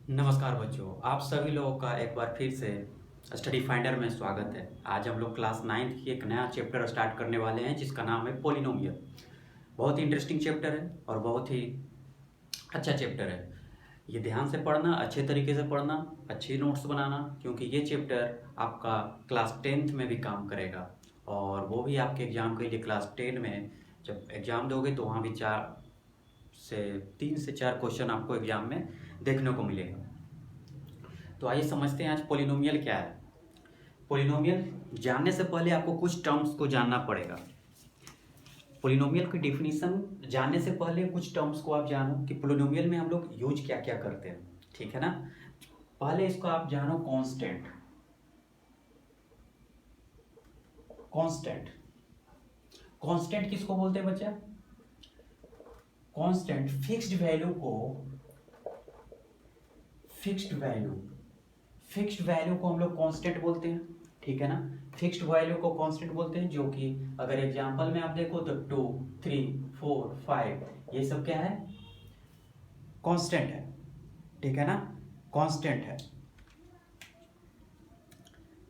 नमस्कार बच्चों, आप सभी लोगों का एक बार फिर से स्टडी फाइंडर में स्वागत है। आज हम लोग क्लास 9th की एक नया चैप्टर स्टार्ट करने वाले हैं जिसका नाम है पोलिनोमियल। बहुत ही इंटरेस्टिंग चैप्टर है और बहुत ही अच्छा चैप्टर है। ये ध्यान से पढ़ना, अच्छे तरीके से पढ़ना, अच्छी नोट्स बनाना, क्योंकि ये चैप्टर आपका क्लास 10th में भी काम करेगा। और वो भी आपके एग्ज़ाम के लिए क्लास 10 में जब एग्ज़ाम दोगे तो वहाँ भी 3 से 4 क्वेश्चन आपको एग्ज़ाम में देखने को मिलेगा। तो आइए समझते हैं आज पोलिनोमियल क्या है। पोलिनोमियल जानने से पहले आपको कुछ टर्म्स को जानना पड़ेगा। पोलिनोमियल की डिफिनीशन जानने से पहले कुछ टर्म्स को आप जानो कि पोलिनोमियल में हम लोग यूज क्या क्या करते हैं, ठीक है ना। पहले इसको आप जानो कांस्टेंट। कांस्टेंट कांस्टेंट किसको बोलते हैं बच्चा? कांस्टेंट फिक्स्ड वैल्यू को फिक्स्ड वैल्यू को हम लोग कांस्टेंट बोलते हैं, ठीक है ना। फिक्स्ड वैल्यू को कांस्टेंट बोलते हैं, जो कि अगर एग्जांपल में आप देखो तो 2, 3, 4, 5 ये सब क्या है? कांस्टेंट है, ठीक है ना। कांस्टेंट है,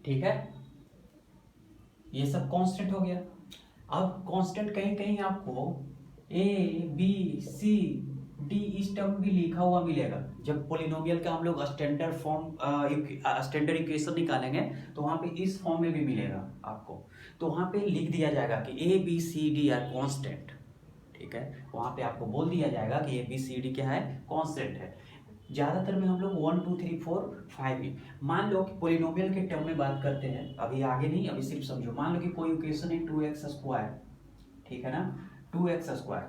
ठीक है। ये सब कांस्टेंट हो गया। अब कांस्टेंट कहीं कहीं आपको ए बी सी डी इस टर्म भी लिखा हुआ मिलेगा। जब पोलिनोमियल का हम लोग स्टैंडर्ड इक्वेशन निकालेंगे तो वहां पे इस फॉर्म में भी मिलेगा आपको। तो वहां पे लिख दिया जाएगा कि A B C D are constant, ठीक है। वहां पे आपको बोल दिया जाएगा कि ए बी सी डी क्या है? कांस्टेंट है। ज्यादातर में हम लोग 1 2 3 4 5 ही मान लो कि पोलिनोमियल के टर्म में बात करते हैं। अभी आगे नहीं, अभी सिर्फ समझो। मान लो कि कोई इक्वेशन है 2x², ठीक है ना, 2x²।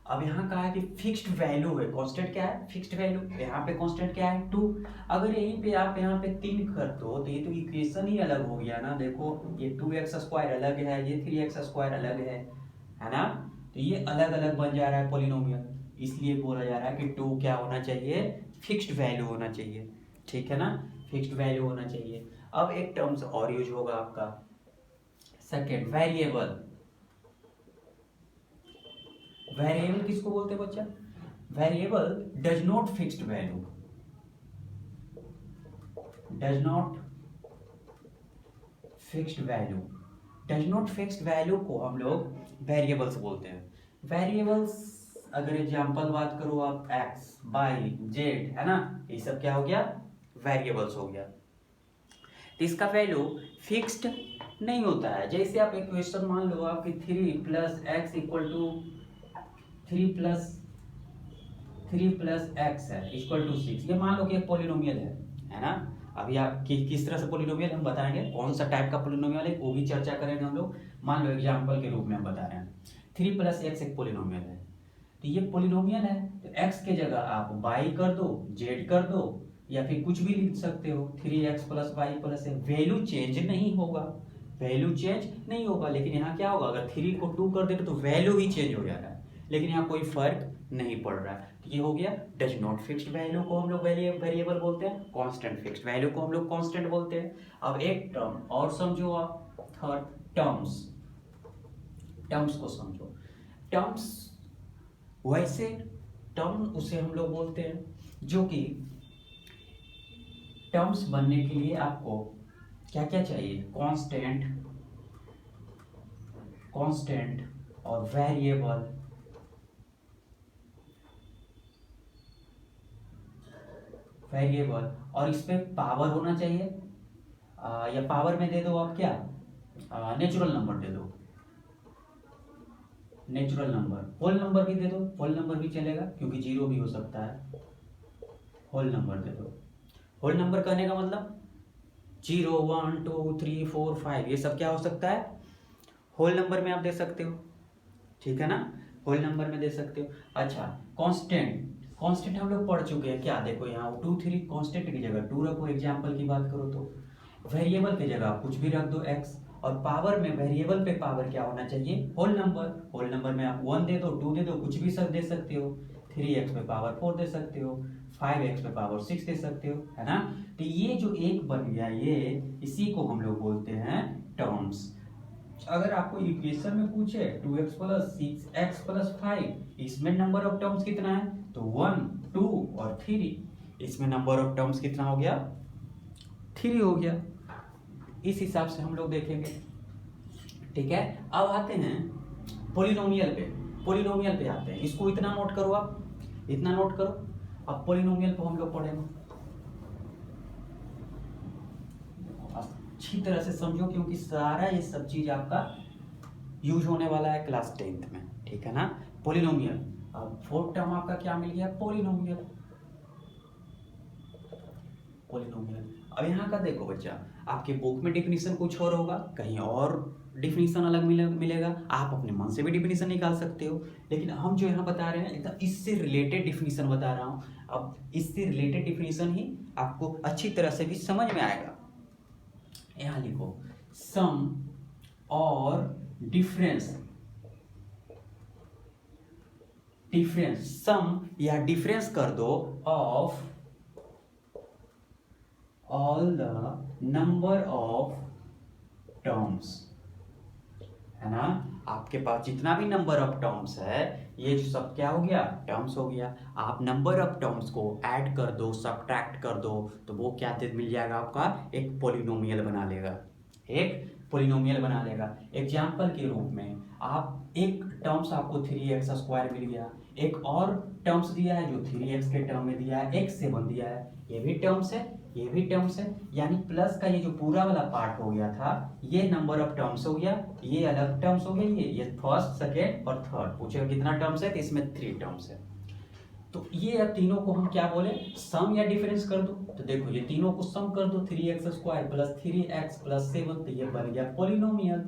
अब यहाँ कहा है कि फिक्स्ड वैल्यू है। कांस्टेंट क्या है? Fixed value. यहाँ पे कांस्टेंट क्या है? 2। अगर यहीं पे आप यहाँ पे 3 कर दो तो ये तो इक्वेशन ही अलग हो गया ना। देखो ये 2x² अलग है, ये 3x² अलग है ना। तो ये अलग अलग बन जा रहा है पोलिनोमियल। इसलिए बोला जा रहा है कि 2 क्या होना चाहिए? फिक्स्ड वैल्यू होना चाहिए, ठीक है ना। फिक्स्ड वैल्यू होना चाहिए। अब एक टर्म्स और यूज होगा आपका, सेकेंड वेरिएबल। वेरिएबल किसको बोलते हैं बच्चा? Variable does not fixed value, does not fixed value. Does not fixed value को हम लोग वेरिएबल्स बोलते हैं। वेरिएबल्स अगर एग्जांपल बात करो आप, एक्स वाई जेड, है ना, ये सब क्या हो गया? वेरिएबल्स हो गया। तो इसका वैल्यू फिक्स्ड नहीं होता है। जैसे आप एक क्वेश्चन मान लो आपकी 3 + x = 3 + x है इक्वल टू 6। ये मान लो कि एक पोलिनोमियल है ना। अभी आप किस तरह से पोलिनोमियल हम बताएंगे, कौन सा टाइप का पोलिनोमियल है वो भी चर्चा करेंगे हम लोग। मान लो एग्जांपल के रूप में हम बता रहे हैं 3 + x एक पोलिनोमियल है। तो ये पोलिनोमियल है, तो x के जगह आप y कर दो, z कर दो, या फिर कुछ भी लिख सकते हो। 3x + y + a। Value change नहीं होगा, वैल्यू चेंज नहीं होगा। लेकिन यहाँ क्या होगा? अगर 3 को 2 कर देते तो वैल्यू ही चेंज हो जा रहा है, लेकिन यहाँ कोई फर्क नहीं पड़ रहा है। तो ये हो गया डज नॉट फिक्स्ड वैल्यू को हम लोग वेरिएबल बोलते हैं, कांस्टेंट फिक्स्ड वैल्यू को हम लोग कांस्टेंट बोलते हैं। अब एक टर्म और समझो आप, थर्ड टर्म्स। टर्म्स को समझो। टर्म्स वैसे टर्म उसे हम लोग बोलते हैं जो कि टर्म्स बनने के लिए आपको क्या क्या चाहिए? कांस्टेंट, कांस्टेंट और वेरिएबल, वेरिएबल और इस पे पावर होना चाहिए। या पावर में दे दो आप क्या, नेचुरल नंबर दे दो, नेचुरल नंबर। होल नंबर भी दे दो, होल नंबर भी चलेगा क्योंकि जीरो भी हो सकता है। होल नंबर दे दो। होल नंबर कहने का मतलब 0 1 2 3 4 5 ये सब क्या हो सकता है? होल नंबर में आप दे सकते हो, ठीक है ना। होल नंबर में दे सकते हो। अच्छा, कांस्टेंट। कांस्टेंट हम लोग पढ़ चुके हैं क्या? देखो यहाँ 2 3 कांस्टेंट की जगह 2 रखो, एग्जांपल की बात करो तो। वेरिएबल की जगह आप कुछ भी रख दो x। और पावर में वेरिएबल पे पावर क्या होना चाहिए? Whole number. होल नंबर में आप 1 दे दो, 2 दे दो, कुछ भी सब दे सकते हो। 3x पे पावर 4 दे सकते हो, 5x पे पावर 6 दे सकते हो, है ना। तो ये जो एक बन गया, ये इसी को हम लोग बोलते हैं टर्म्स। अगर आपको इक्वेशन में पूछे 2x + 6x + 5, इसमें नंबर ऑफ टर्म्स कितना है? तो 1 2 और 3। इसमें नंबर ऑफ टर्म्स कितना हो गया, 3 हो गया। इस हिसाब से हम लोग देखेंगे, ठीक है। अब आते हैं पोलिनोमियल पे, पोलिनोमियल पे आते हैं। इसको इतना नोट करो, आप इतना नोट करो। अब पोलिनोमियल को हम लोग पढ़ेंगे, अच्छी तरह से समझो, क्योंकि सारा ये सब चीज आपका यूज होने वाला है क्लास 10th में, ठीक है ना। पोलिनोमियल, अब फोर्थ टर्म आपका क्या मिल गया, पोलिनोमियल। पोलिनोमियल अब यहाँ का देखो बच्चा, आपके बुक में डिफिनीशन कुछ और होगा, कहीं और डिफिनीशन अलग मिलेगा। आप अपने मन से भी डिफिनीशन निकाल सकते हो, लेकिन हम जो यहाँ बता रहे हैं एकदम इससे रिलेटेड डिफिनीशन बता रहा हूँ। अब इससे रिलेटेड डिफिनीशन ही आपको अच्छी तरह से भी समझ में आएगा। यहाँ लिखो सम और डिफरेंस, डिफरेंस सम या डिफरेंस कर दो of all the number of terms, है ना। आपके पास जितना भी नंबर ऑफ टर्म्स है, ये जो सब क्या हो गया, टर्म्स हो गया। आप नंबर ऑफ टर्म्स को ऐड कर दो, सब्ट्रैक्ट कर दो, तो वो क्या मिल जाएगा आपका, एक पोलिनोमियल बना लेगा, एक पोलिनोमियल बना लेगा। एग्जाम्पल के रूप में आप एक टर्म्स आपको 3x² मिल गया, एक और टर्म्स दिया है जो 3x के टर्म में दिया है, x7 दिया है, ये भी टर्म्स है, ये भी टर्म्स है। यानी प्लस का ये जो पूरा वाला पार्ट हो गया था, ये नंबर ऑफ टर्म्स हो गया, ये अलग टर्म्स हो गए, ये फर्स्ट, सेकेंड और थर्ड। पूछेगा कितना टर्म्स है, तो इसमें 3 टर्म्स है। तो ये अब तीनों को हम क्या बोले, सम या डिफरेंस कर दो। तो देखो ये तीनों को सम कर दो, 3x² प्लस 3x प्लस 7, तो ये बन गया पोलिनोमियल,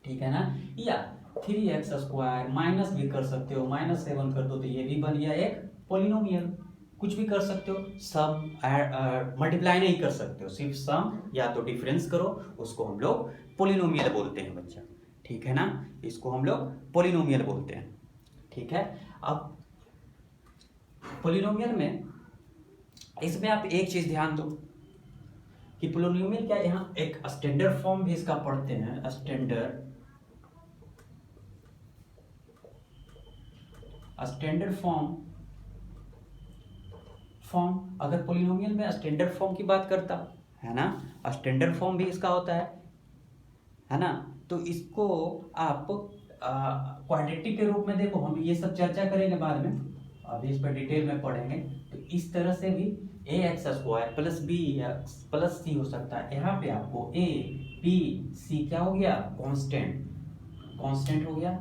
ठीक है ना। या 3x² माइनस भी कर सकते हो, -7 कर दो, तो ये भी बन गया एक पोलिनोमियल। कुछ भी कर सकते हो, सम मल्टीप्लाई नहीं कर सकते हो, सिर्फ सम या तो डिफरेंस करो, उसको हम लोग पोलिनोमियल बोलते हैं बच्चा, ठीक है ना। इसको हम लोग पोलिनोमियल बोलते हैं, ठीक है। अब पोलिनोमियल में इसमें आप एक चीज ध्यान दो कि पोलिनोमियल क्या, यहाँ एक स्टैंडर्ड फॉर्म भी इसका पढ़ते हैं, स्टैंडर्ड फॉर्म। अगर पोलिनोमियल में स्टैंडर्ड फॉर्म की बात करता है ना, स्टैंडर्ड फॉर्म भी इसका होता है ना। तो इसको आप क्वाड्रेटिक के रूप में देखो, हम ये सब चर्चा करेंगे बाद में, अभी इस पर डिटेल में पढ़ेंगे। तो इस तरह से भी ax² plus bx plus c हो सकता है। यहाँ पे आपको a b c क्या हो गया, कांस्टेंट हो गया।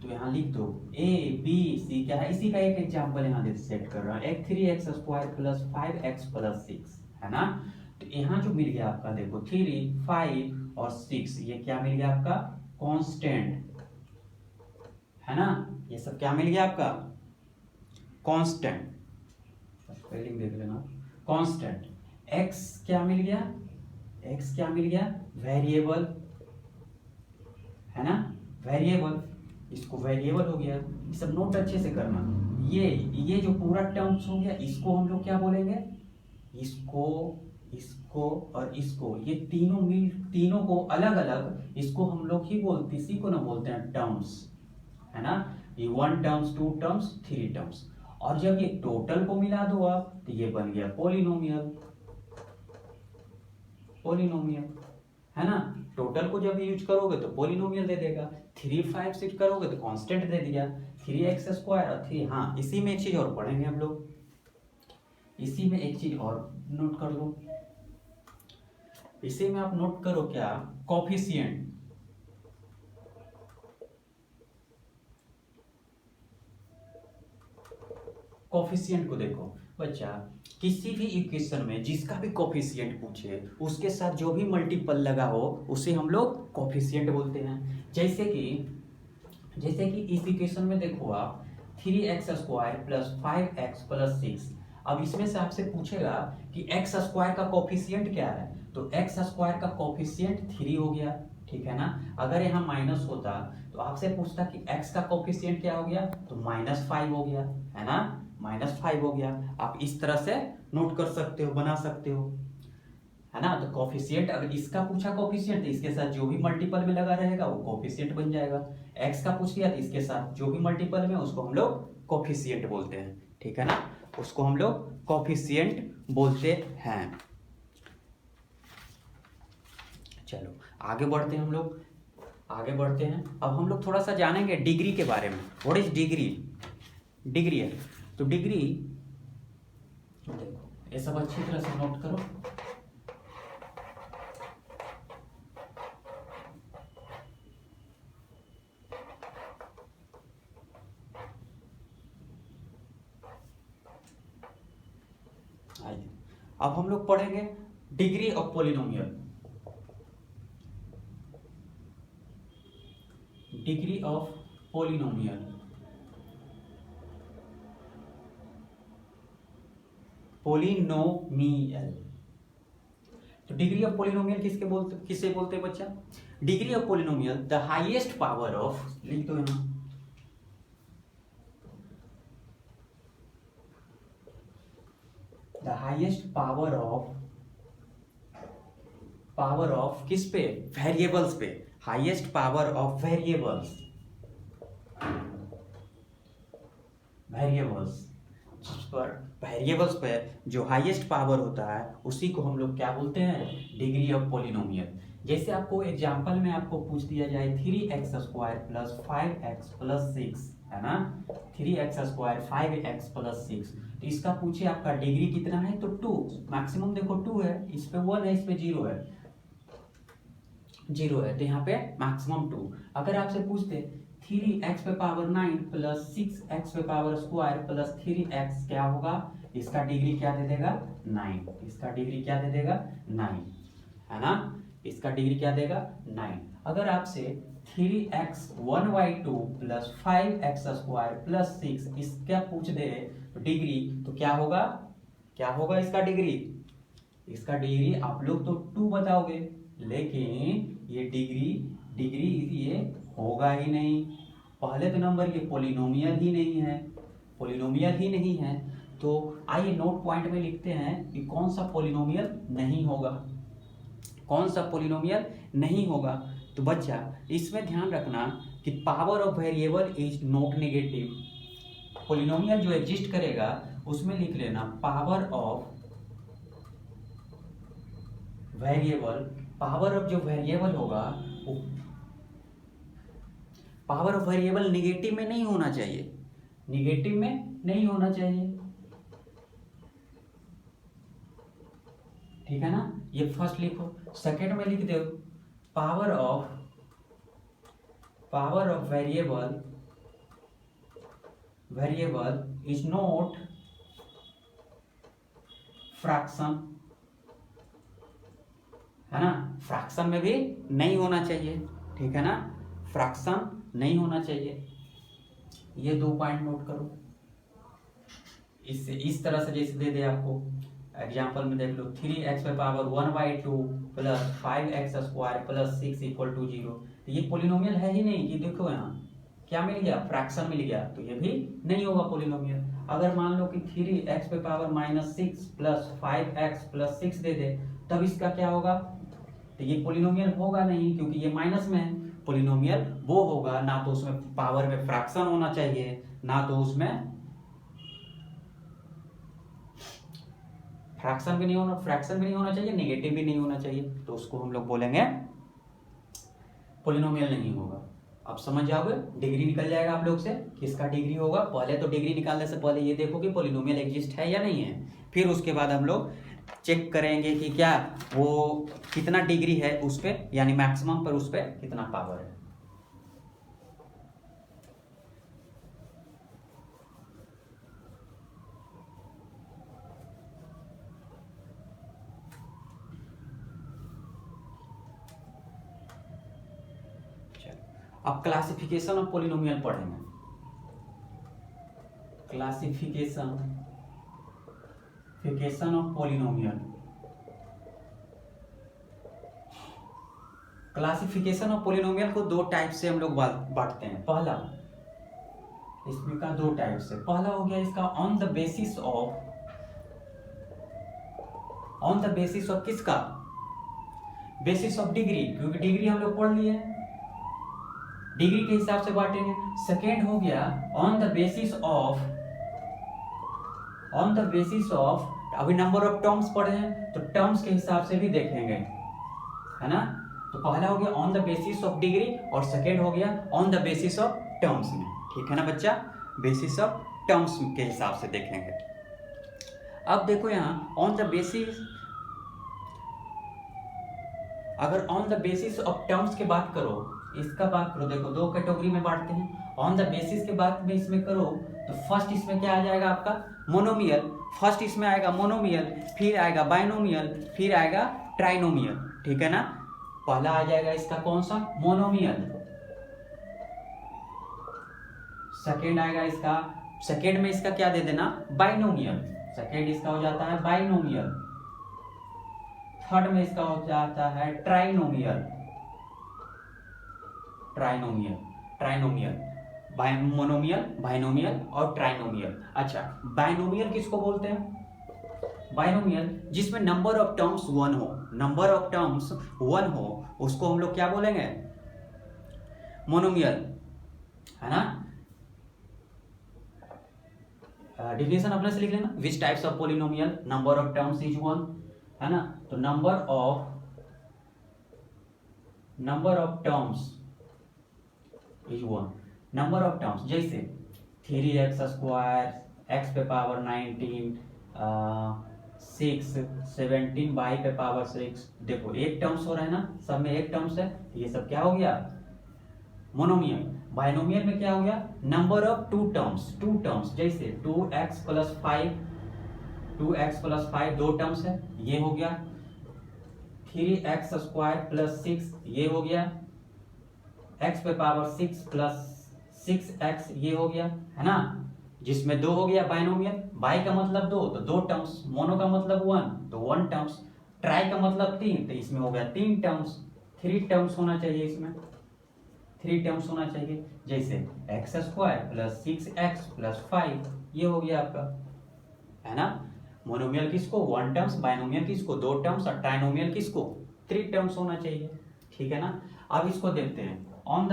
तो यहाँ लिख दो a b c क्या है, इसी का एक एग्जांपल यहाँ सेट कर रहा है, 3x² प्लस 5x प्लस 6, है ना। तो यहाँ जो मिल गया आपका देखो 3, 5 और 6, ये क्या मिल गया आपका, कांस्टेंट, है ना। ये सब क्या मिल गया आपका, कांस्टेंट, स्पेलिंग देख लेना, कांस्टेंट। x क्या मिल गया, x क्या मिल गया, वेरिएबल, है ना, वेरिएबल, इसको वेरिएबल हो गया। ये सब नोट अच्छे से करना। ये जो पूरा टर्म्स हो गया, इसको हम लोग क्या बोलेंगे, इसको और इसको, ये तीनों को अलग अलग, इसको हम लोग ही बोलते, इसी को ना बोलते हैं टर्म्स, है ना। ये 1 टर्म्स, 2 टर्म्स, 3 टर्म्स, और जब ये टोटल को मिला दो आप, तो ये बन गया पोलिनोमियल, है ना। टोटल को जब यूज करोगे तो पोलिनोमियल दे देगा, 3, 5, 6 करोगे तो कांस्टेंट दे दिया, 3x² और 3। हाँ, इसी में एक चीज और पढ़ेंगे हम लोग, इसी में एक चीज और नोट कर लो, इसी में आप नोट करो क्या, कोफिशिएंट। कोफिशिएंट को देखो बच्चा, किसी भी इक्वेशन में जिसका भी कोफिशिएंट पूछे, उसके साथ जो भी मल्टीपल लगा हो, उसे हम लोग कोफिशिएंट बोलते हैं। जैसे कि इस इक्वेशन में देखो आप 3x² प्लस 5x प्लस 6। अब इसमें से आपसे पूछेगा कि x² का कोफिशिएंट क्या है, तो x² का कोफिशिएंट 3 हो गया, ठीक है ना। अगर यहाँ माइनस होता तो आपसे पूछता कि x का कोफिशिएंट क्या हो गया, तो -5 हो गया, है ना, -5 हो गया। आप इस तरह से नोट कर सकते हो, बना सकते हो, है ना। तो कोफिशिएंट, अगर इसका पूछा कोफिशिएंट, तो इसके साथ जो भी मल्टीपल में लगा रहेगा वो कोफिशिएंट बन जाएगा। एक्स का पूछ लिया तो इसके साथ जो भी मल्टीपल में, उसको हम लोग कोफिशिएंट बोलते हैं, ठीक है ना। उसको हम लोग कोफिशिएंट बोलते हैं। चलो आगे बढ़ते हैं, हम लोग आगे बढ़ते हैं। अब हम लोग थोड़ा सा जानेंगे डिग्री के बारे में। What is degree? डिग्री है तो डिग्री देखो, ये सब अच्छी तरह से नोट करो। अब हम लोग पढ़ेंगे degree of polynomial. Degree of polynomial, polynomial. तो डिग्री ऑफ पोलिनोमियल किसे बोलते हैं बच्चा? Degree of polynomial the highest power of, लिख दो यहां, द हाईएस्ट पावर ऑफ किस पे? वेरिएबल्स पे। हाईएस्ट पावर ऑफ वेरिएबल्स जिस पर वेरिएबल्स पे जो हाईएस्ट पावर होता है उसी को हम लोग क्या बोलते हैं? Degree of polynomial. जैसे आपको एग्जांपल में आपको पूछ दिया जाए 3x² + 5x + 6, है ना, 3x² 5x + 6, तो इसका पूछे आपका डिग्री कितना है तो 2, मैक्सिमम देखो 2 है, इस पे 1 है, इस पे 0 है, 0 है, तो यहाँ पे मैक्सिमम 2। अगर आपसे पूछते 3x पे पावर 9 + 6x पे पावर स्क्वायर + 3x क्या होगा? इसका डिग्री क्या दे देगा? 9। इसका डिग्री क्या दे देगा? 9, है ना, इसका डिग्री क्या देगा? 9। अगर आपसे 3x 1/2 + 5x² + 6 इसका पूछ दे डिग्री, तो क्या होगा? क्या होगा इसका डिग्री? इसका डिग्री आप लोग तो 2 बताओगे, लेकिन ये डिग्री ये होगा ही नहीं। पहले तो नंबर ये पोलिनोमियल ही नहीं है, पोलिनोमियल ही नहीं है। तो आइए नोट पॉइंट में लिखते हैं कि कौन सा पोलिनोमियल नहीं होगा, कौन सा पोलिनोमियल नहीं होगा। तो बच्चा इसमें ध्यान रखना कि power of variable is not negative. Polynomial जो एग्जिस्ट करेगा उसमें लिख लेना power of variable. Power of जो वेरिएबल होगा वो पावर ऑफ वेरिएबल निगेटिव में नहीं होना चाहिए, निगेटिव में नहीं होना चाहिए, ठीक है ना। ये फर्स्ट लिखो। सेकंड में लिख दो power of variable is not fraction, है ना, फ्रैक्शन में भी नहीं होना चाहिए, ठीक है ना, फ्रैक्शन नहीं होना चाहिए। ये 2 पॉइंट नोट करो। इससे इस तरह से जैसे दे दे आपको एग्जांपल में देख लो 3x पे पावर 1/2 + 5x² + 6 = 0, तो ये पोलिनोमियल है ही नहीं। कि देखो यहाँ क्या मिल गया? फ्रैक्शन मिल गया, तो ये भी नहीं होगा पोलिनोमियल। अगर मान लो कि 3x पे पावर -6 + 5x + 6 दे दे, तब इसका क्या होगा? तो ये पोलिनोमियल होगा नहीं, क्योंकि ये माइनस में है। पोलिनोमियल वो होगा ना तो उसमें पावर में फ्रैक्शन होना चाहिए, ना तो उसमें फ्रैक्शन भी नहीं होना चाहिए, नेगेटिव भी नहीं होना चाहिए, तो उसको हम लोग बोलेंगे पोलिनोमियल नहीं होगा। अब समझ जाओगे, डिग्री निकल जाएगा आप लोग से किसका डिग्री होगा। पहले तो डिग्री निकालने से पहले ये देखो कि पोलिनोमियल एग्जिस्ट है या नहीं है, फिर उसके बाद हम लोग चेक करेंगे कि क्या वो कितना डिग्री है उस पर, यानी मैक्सिमम पर उस पर कितना पावर है। अब क्लासिफिकेशन ऑफ पोलिनोमियल पढ़ेंगे। Classification of polynomial. Classification of polynomial को 2 टाइप से हम लोग बांटते हैं। पहला इसमें का 2 टाइप से, पहला हो गया इसका ऑन द बेसिस ऑफ किसका? बेसिस ऑफ डिग्री, क्योंकि डिग्री हम लोग पढ़ लिए, डिग्री के हिसाब से बांटेंगे। सेकेंड हो गया on the basis of on the basis of, अभी नंबर ऑफ टर्म्स पढ़े हैं तो टर्म्स के हिसाब से भी देखेंगे, है ना। तो पहला हो गया on the basis of degree और सेकेंड हो गया on the basis of terms में, ठीक है ना बच्चा, बेसिस ऑफ टर्म्स के हिसाब से देखेंगे। अब देखो यहाँ ऑन द बेसिस, अगर on the basis of terms की बात करो, इसका बात करो, देखो दो कैटेगरी में बांटते हैं। ऑन द बेसिस के बात में इसमें करो तो फर्स्ट इसमें क्या आ जाएगा आपका मोनोमियल, फर्स्ट इसमें आएगा मोनोमियल, फिर आएगा बाइनोमियल, फिर आएगा ट्राइनोमियल, ठीक है ना। पहला आ जाएगा इसका कौन सा मोनोमियल, सेकेंड आएगा इसका, सेकेंड में इसका क्या दे देना बाइनोमियल, सेकेंड इसका हो जाता है बाइनोमियल, थर्ड में इसका हो जाता है trinomial, trinomial, trinomial, monomial, binomial और ट्राइनोमियल। अच्छा, बाइनोमियल किसको बोलते हैं, बाइनोमियल जिसमें नंबर ऑफ टर्म्स वन हो, नंबर ऑफ टर्म्स वन हो उसको हम लोग क्या बोलेंगे मोनोमियल, है ना। डिफिनेशन अपने से लिख लेना, which types of polynomial number of terms is one, है ना। तो number of terms is one, number of terms जैसे 3x² x पे पावर 19, 6 17 y पे पावर 6, देखो एक टर्म्स हो रहा है ना, सब में एक टर्म्स है, ये सब क्या हो गया मोनोमियल। बाइनोमियल में क्या हो गया नंबर ऑफ टू टर्म्स जैसे 2x + 5, 2x + 5 दो टर्म्स है, ये हो गया 3x² + 6, ये हो गया x पे पावर 6 + 6x, ये हो गया, है ना, जिसमें दो हो गया बाइनोमियल, बाई का मतलब दो तो दो टर्म्स, मोनो का मतलब वन तो वन टर्म्स, ट्राई का मतलब तीन तो इसमें हो गया तीन टर्म्स, थ्री टर्म्स होना चाहिए, इसमें थ्री टर्म्स होना चाहिए, जैसे x² + 6x + 5, ये हो गया आपका, है ना। मोनोमियल किसको वन टर्म्स, बाइनोमियल किसको दो टर्म्स और ट्राइनोमियल किसको थ्री टर्म्स होना चाहिए, ठीक है ना। अब इसको देखते हैं ऑन द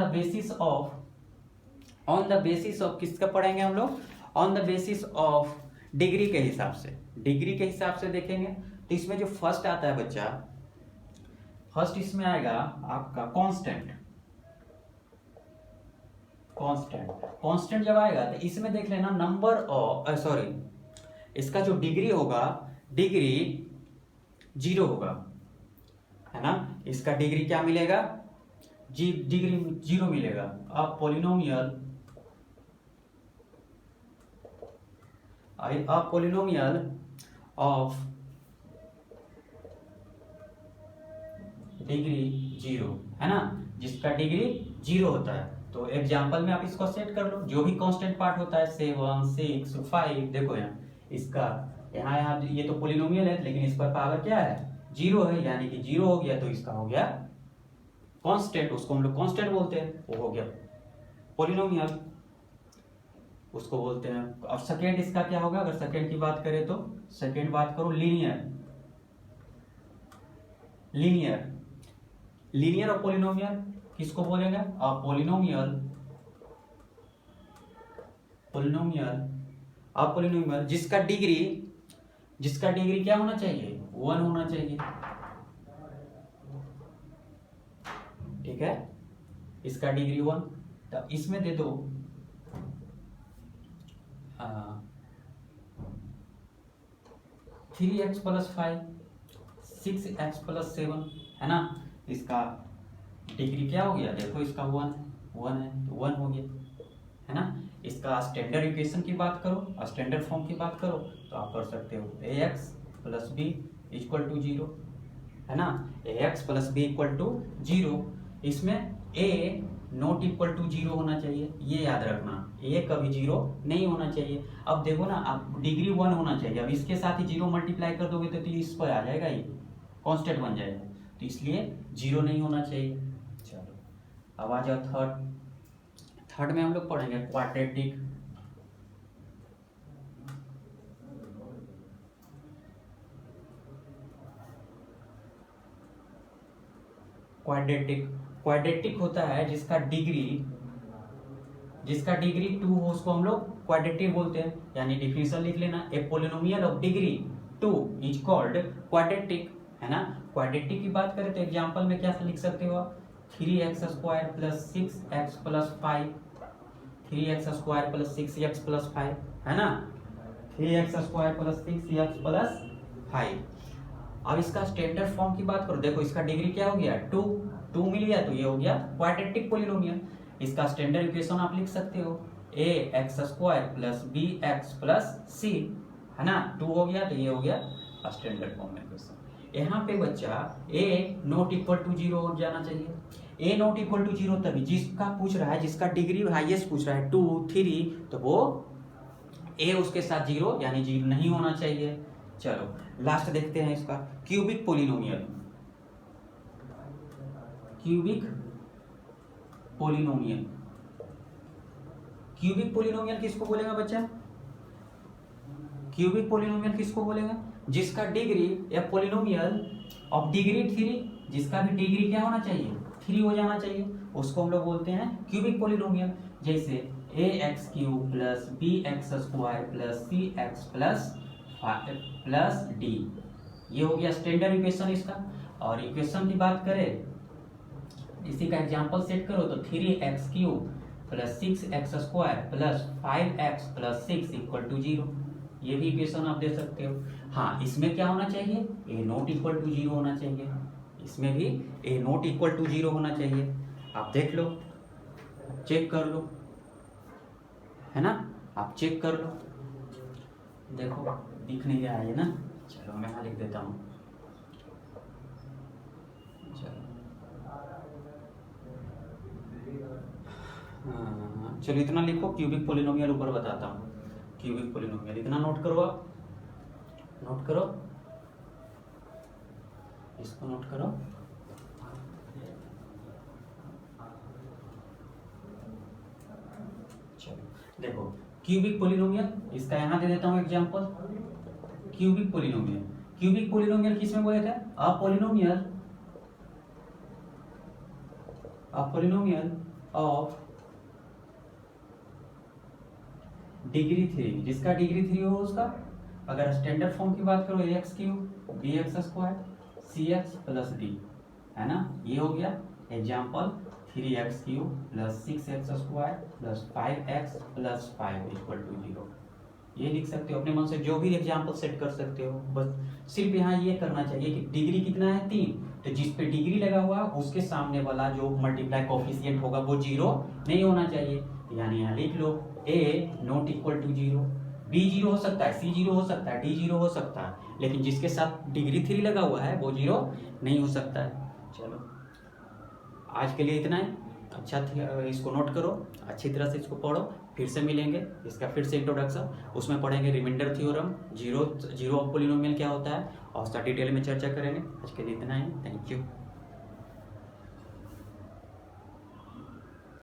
बेसिस ऑफ किसका पढ़ेंगे हम लोग, on the basis of degree के हिसाब से, डिग्री के हिसाब से देखेंगे। तो इसमें जो फर्स्ट आता है बच्चा, फर्स्ट इसमें आएगा आपका कांस्टेंट, कांस्टेंट जब आएगा तो इसमें देख लेना नंबर ऑफ, सॉरी इसका जो डिग्री होगा, डिग्री 0 होगा, है ना, इसका डिग्री क्या मिलेगा डिग्री 0 मिलेगा। अब पोलिनोमियल ऑफ डिग्री 0, है ना, जिसका डिग्री 0 होता है। तो एग्जांपल में आप इसको सेट कर लो, जो भी कांस्टेंट पार्ट होता है 7 6 5, देखो यहाँ इसका यहाँ ये तो पोलिनोमियल है लेकिन इस पर पावर क्या है 0 है, यानी कि 0 हो गया, तो इसका हो गया कांस्टेंट, उसको हम लोग कांस्टेंट बोलते हैं, वो हो गया पोलिनोमियल, उसको बोलते हैं। अब सेकेंड इसका क्या होगा, अगर सेकेंड की बात करें तो सेकेंड बात करो लीनियर और पोलिनोमियल किसको बोलेंगे, अब पोलिनोमियल जिसका डिग्री क्या होना चाहिए 1 होना चाहिए, ठीक है, इसका डिग्री 1, तो इसमें दे दो 3x + 5 6x + 7, है ना, इसका डिग्री क्या हो गया, देखो इसका 1 है तो 1 हो गया, है ना। इसका स्टैंडर्ड इक्वेशन की बात करो, स्टैंडर्ड फॉर्म की बात करो तो आप कर सकते हो ax + b = 0, है ना, ax + b = 0, इसमें a नॉट इक्वल टू 0 होना चाहिए, ये याद रखना, a कभी 0 नहीं होना चाहिए। अब देखो ना, आप डिग्री 1 होना चाहिए, अब इसके साथ ही 0 मल्टीप्लाई कर दोगे तो इस पर आ जाएगा, ये कांस्टेंट बन जाएगा, तो इसलिए 0 नहीं होना चाहिए। चलो अब आ जाओ थर्ड में हम लोग पढ़ेंगे क्वाड्रेटिक होता है जिसका डिग्री जिसका डिग्री 2 हो उसको हम लोग क्वाड्रेटिक बोलते हैं, यानी डिफिनेशन लिख लेना, a polynomial of degree 2 is called quadratic, है ना। क्वाड्रेटिक की बात करें तो एग्जांपल में क्या लिख सकते हो आप, 3x² plus 6x plus 5, 3x² plus 6x plus 5, है ना, 3x² प्लस 6x प्लस 5। अब इसका स्टैंडर्ड फॉर्म की बात करो, देखो इसका डिग्री क्या हो गया, 2 मिल गया, तो ये हो गया क्वाड्रेटिक पोलिनोमियल। इसका स्टैंडर्ड इक्वेशन आप लिख सकते हो, ax² plus bx plus c, है ना, 2 हो गया, तो ये हो गया स्टैंडर्ड फॉर्म में इक्वेशन। यहाँ पे बच्चा a नॉट इक्वल टू 0 हो जाना चाहिए। a नॉट इक्वल टू 0 तभी जिसका पूछ रहा है, जिसका डिग्री हाईएस्ट पूछ रहा है 2, 3, तो वो a उसके साथ 0 यानी 0 नहीं होना चाहिए। चलो लास्ट देखते हैं इसका cubic polynomial. Cubic polynomial, cubic polynomial किसको बोलेगा बच्चा, क्यूबिक पोलिनोमियल किसको बोलेगा, जिसका डिग्री या पोलिनोमियल ऑफ डिग्री 3, जिसका भी डिग्री क्या होना चाहिए, 3 हो जाना चाहिए, उसको हम लोग बोलते हैं क्यूबिक पोलिनोमियल। जैसे ax³ plus bx² plus cx plus d, ये हो गया स्टैंडर्ड इक्वेशन इसका। और इक्वेशन की बात करें, इसी का एग्जांपल सेट करो तो 3x³ plus 6x² plus 5x plus 6 equal to 0, ये भी इक्वेशन आप दे सकते हो। हाँ, इसमें क्या होना चाहिए, a नॉट इक्वल टू 0 होना चाहिए, इसमें भी a नॉट इक्वल टू 0 होना चाहिए। आप देख लो, चेक कर लो, है ना, आप चेक कर लो, देखो दिख नहीं रहा है ना, चलो मैं यहाँ लिख देता हूँ, चलो इतना लिखो, क्यूबिक पोलिनोमियल ऊपर बताता हूँ, क्यूबिक पोलिनोमियल इतना नोट करो, आप नोट करो, इसको नोट करो। चलो देखो क्यूबिक पोलिनोमियल, इसका यहाँ दे देता हूँ example, cubic polynomial. Cubic polynomial किसमें बोले थे, अ पोलिनोमियल ऑफ डिग्री 3, जिसका डिग्री 3 हो उसका, अगर स्टैंडर्ड फॉर्म की बात करो ax³ bx² cx plus d, है ना, ये हो गया example 3x³ plus 6x² plus 5x plus 5 equal to 0, ये लिख सकते हो अपने मन से, जो भी एग्जांपल सेट कर सकते हो। बस सिर्फ यहाँ ये करना चाहिए कि डिग्री कितना है 3, तो जिस पे डिग्री लगा हुआ उसके सामने वाला जो मल्टीप्लाई कोफिशिएंट होगा वो 0 नहीं होना चाहिए, यानी यहाँ लिख लो a not equal to 0, b 0 हो सकता है, c 0 हो सकता है, d 0 हो सकता है, लेकिन जिसके साथ डिग्री 3 लगा हुआ है वो 0 नहीं हो सकता है। चलो आज के लिए इतना है, अच्छा इसको नोट करो, अच्छी तरह से इसको पढ़ो, फिर से मिलेंगे, इसका फिर से इंट्रोडक्शन, उसमें पढ़ेंगे remainder theorem, zero of polynomial क्या होता है, और उसका डिटेल में चर्चा करेंगे। आज के लिए इतना ही, थैंक यू।